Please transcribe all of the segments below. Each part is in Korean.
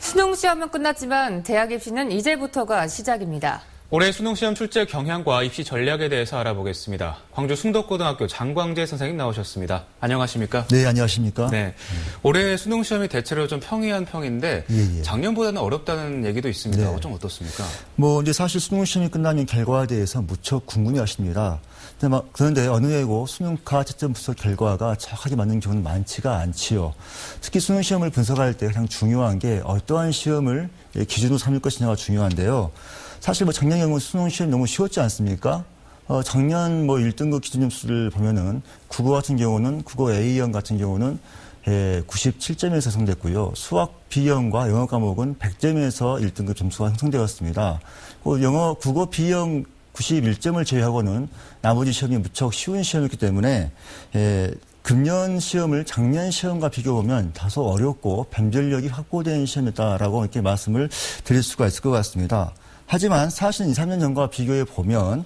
수능 시험은 끝났지만 대학 입시는 이제부터가 시작입니다. 올해 수능시험 출제 경향과 입시 전략에 대해서 알아보겠습니다. 광주 숭덕고등학교 장광재 선생님 나오셨습니다. 안녕하십니까? 네, 안녕하십니까? 네. 올해 수능시험이 대체로 좀 평이한 평인데 작년보다는 어렵다는 얘기도 있습니다. 네. 좀 어떻습니까? 이제 사실 수능시험이 끝나는 결과에 대해서 무척 궁금해하십니다. 그런데 어느 해고 수능과 채점 분석 결과가 정확하게 맞는 경우는 많지가 않지요. 특히 수능시험을 분석할 때 가장 중요한 게 어떠한 시험을 기준으로 삼을 것이냐가 중요한데요. 사실 작년 경우 수능시험이 너무 쉬웠지 않습니까? 작년 1등급 기준 점수를 보면은 국어 같은 경우는 국어 A형 같은 경우는 97점에서 형성됐고요. 수학 B형과 영어 과목은 100점에서 1등급 점수가 형성되었습니다. 국어 B형 91점을 제외하고는 나머지 시험이 무척 쉬운 시험이었기 때문에 금년 시험을 작년 시험과 비교해보면 다소 어렵고 변별력이 확보된 시험이었다라고 이렇게 말씀을 드릴 수가 있을 것 같습니다. 하지만 사실 2, 3년 전과 비교해 보면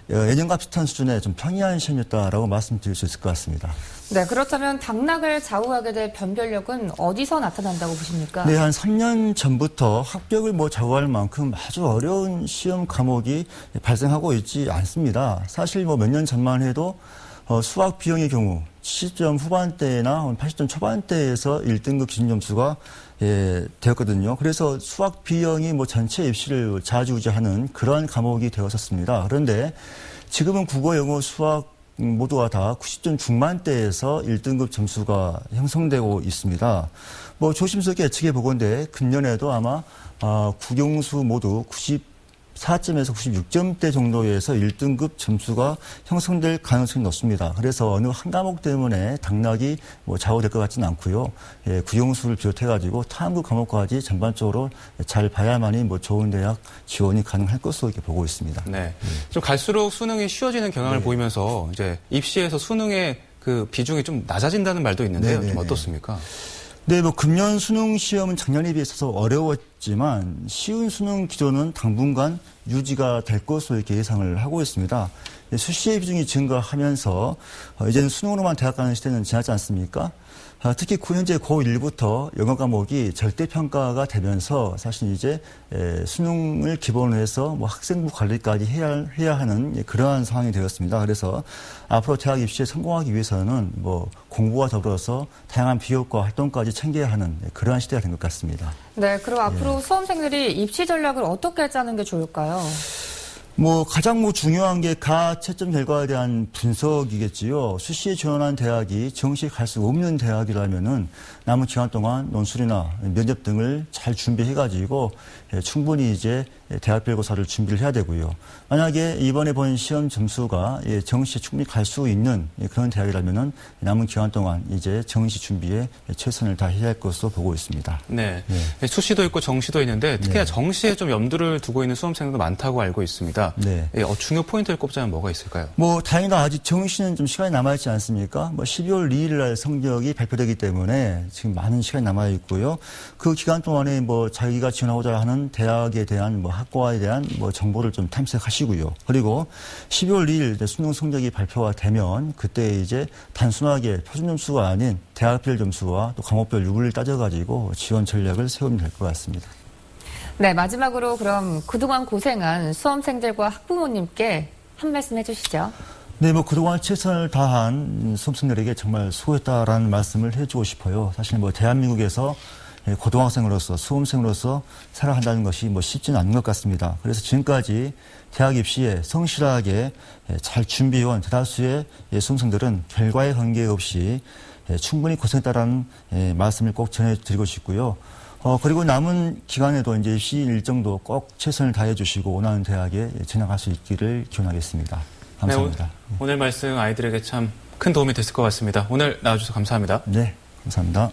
예년과 비슷한 수준의 좀 평이한 시험이었다라고 말씀드릴 수 있을 것 같습니다. 네, 그렇다면 당락을 좌우하게 될 변별력은 어디서 나타난다고 보십니까? 네, 한 3년 전부터 합격을 좌우할 만큼 아주 어려운 시험 과목이 발생하고 있지 않습니다. 사실 몇 년 전만 해도 수학 B형의 경우 70점 후반대나 80점 초반대에서 1등급 기준 점수가 되었거든요. 그래서 수학 B형이 전체 입시를 좌지우지하는 그러한 과목이 되었었습니다. 그런데 지금은 국어, 영어, 수학 모두가 다 90점 중반대에서 1등급 점수가 형성되고 있습니다. 조심스럽게 예측해 보건대 금년에도 아마 국영수 모두 94점에서 96점대 정도에서 1등급 점수가 형성될 가능성이 높습니다. 그래서 어느 한 과목 때문에 당락이 좌우될 것 같지는 않고요. 국영수를 비롯해가지고 탐구 과목까지 전반적으로 잘 봐야만이 좋은 대학 지원이 가능할 것으로 이렇게 보고 있습니다. 네. 좀 갈수록 수능이 쉬워지는 경향을 보이면서 이제 입시에서 수능의 그 비중이 좀 낮아진다는 말도 있는데요. 좀 어떻습니까? 네, 금년 수능 시험은 작년에 비해서 어려웠지만 쉬운 수능 기조는 당분간 유지가 될 것으로 이렇게 예상을 하고 있습니다. 수시의 비중이 증가하면서 이제는 수능으로만 대학 가는 시대는 지나지 않습니까? 특히 현재 고1부터 영어 과목이 절대평가가 되면서 사실 이제 수능을 기본으로 해서 학생부 관리까지 해야 하는 그러한 상황이 되었습니다. 그래서 앞으로 대학 입시에 성공하기 위해서는 공부와 더불어서 다양한 비교과 활동까지 챙겨야 하는 그러한 시대가 된 것 같습니다. 네, 그럼 앞으로 수험생들이 입시 전략을 어떻게 짜는 게 좋을까요? 가장 중요한 게 가 채점 결과에 대한 분석이겠지요. 수시에 지원한 대학이 정시에 갈 수 없는 대학이라면은 남은 기간 동안 논술이나 면접 등을 잘 준비해가지고 충분히 이제 대학별고사를 준비를 해야 되고요. 만약에 이번에 본 시험 점수가 정시에 충분히 갈 수 있는 그런 대학이라면은 남은 기간 동안 이제 정시 준비에 최선을 다해야 할 것으로 보고 있습니다. 네. 수시도 있고 정시도 있는데 특히나 정시에 좀 염두를 두고 있는 수험생들도 많다고 알고 있습니다. 네. 중요 포인트를 꼽자면 뭐가 있을까요? 다행히도 아직 정시는 좀 시간이 남아있지 않습니까? 12월 2일 날 성적이 발표되기 때문에 지금 많은 시간이 남아있고요. 그 기간 동안에 자기가 지원하고자 하는 대학에 대한 학과에 대한 정보를 좀 탐색하시고요. 그리고 12월 2일 수능 성적이 발표가 되면 그때 이제 단순하게 표준 점수가 아닌 대학별 점수와 또 과목별 유불을 따져가지고 지원 전략을 세우면 될 것 같습니다. 네, 마지막으로 그럼 그동안 고생한 수험생들과 학부모님께 한 말씀 해주시죠. 네, 그동안 최선을 다한 수험생들에게 정말 수고했다라는 말씀을 해주고 싶어요. 사실 대한민국에서 고등학생으로서 수험생으로서 살아간다는 것이 쉽지는 않은 것 같습니다. 그래서 지금까지 대학 입시에 성실하게 잘 준비해온 대다수의 수험생들은 결과에 관계없이 충분히 고생했다라는 말씀을 꼭 전해드리고 싶고요. 그리고 남은 기간에도 이제 입시 일정도 꼭 최선을 다해 주시고 원하는 대학에 진학할 수 있기를 기원하겠습니다. 감사합니다. 네, 오늘 말씀 아이들에게 참 큰 도움이 됐을 것 같습니다. 오늘 나와주셔서 감사합니다. 네, 감사합니다.